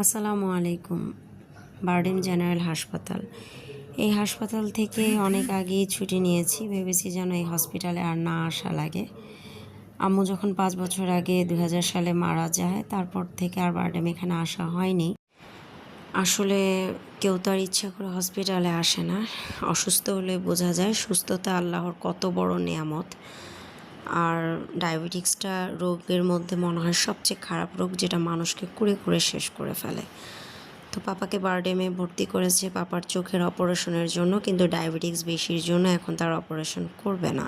আসসালামু আলাইকুম। বারডেম জেনারেল হাসপাতাল। এই হাসপাতাল থেকে অনেক আগেই ছুটি নিয়েছি, ভেবেছি যেন এই হসপিটালে আর না আসা লাগে। আম্মু যখন 5 বছর আগে 2000 সালে মারা যায়, তারপর থেকে আর বারডেম এখানে আসা হয়নি। আসলে কেউ তো আর ইচ্ছা করে হসপিটালে আসে না। অসুস্থ হলে বোঝা যায় সুস্থতা আল্লাহর কত বড় নেয়ামত। আর ডায়াবেটিক্সটা রোগের মধ্যে মনে হয় সবচেয়ে খারাপ রোগ, যেটা মানুষকে কুরে কুরে শেষ করে ফেলে। তো পাপাকে বারডেমে ভর্তি করেছে পাপার চোখের অপারেশনের জন্য, কিন্তু ডায়াবেটিক্স বেশির জন্য এখন তার অপারেশন করবে না।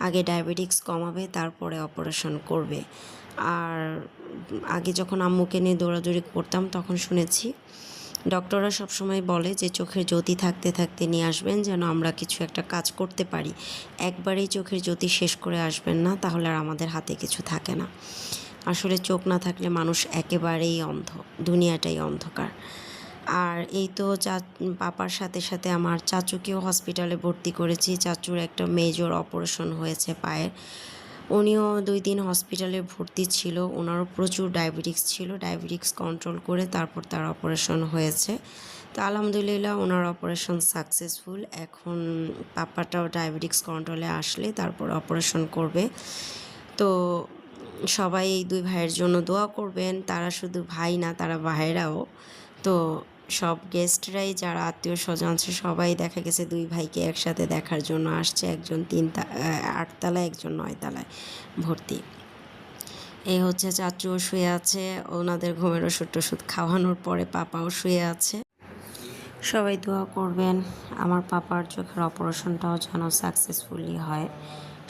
আগে ডায়াবেটিক্স কমাবে, তারপরে অপারেশন করবে। আর আগে যখন আম্মুকে নিয়ে দৌড়াদৌড়ি করতাম, তখন শুনেছি ডক্টররা সবসময় বলে যে চোখের জ্যোতি থাকতে থাকতে নিয়ে আসবেন, যেন আমরা কিছু একটা কাজ করতে পারি। একবারেই চোখের জ্যোতি শেষ করে আসবেন না, তাহলে আর আমাদের হাতে কিছু থাকে না। আসলে চোখ না থাকলে মানুষ একেবারেই অন্ধ, দুনিয়াটাই অন্ধকার। আর এই তো পাপার সাথে সাথে আমার চাচুকেও হসপিটালে ভর্তি করেছি। চাচুর একটা মেজর অপারেশন হয়েছে পায়ের। উনিও 2 দিন হসপিটালে ভর্তি ছিল। ওনারও প্রচুর ডায়াবেটিক্স ছিল। ডায়াবেটিক্স কন্ট্রোল করে তারপর তার অপারেশন হয়েছে। তো আলহামদুলিল্লাহ ওনার অপারেশন সাকসেসফুল। এখন পাপাটাও ডায়াবেটিক্স কন্ট্রোলে আসলে তারপর অপারেশন করবে। তো সবাই এই 2 ভাইয়ের জন্য দোয়া করবেন। তারা শুধু ভাই না, তারা ভাইয়েরাও। তো সব গেস্টরাই, যারা আত্মীয় স্বজন আছে, সবাই দেখা গেছে 2 ভাইকে একসাথে দেখার জন্য আসছে। একজন 8 তলায়, একজন 9 তলায় ভর্তি। এই হচ্ছে চাচুও শুয়ে আছে, ওনাদের ঘুমের ওষুধ খাওয়ানোর পরে পাপাও শুয়ে আছে। সবাই দোয়া করবেন আমার পাপার চোখের অপারেশনটাও যেন সাকসেসফুলি হয়।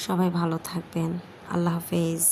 সবাই ভালো থাকবেন। আল্লাহ হাফেজ।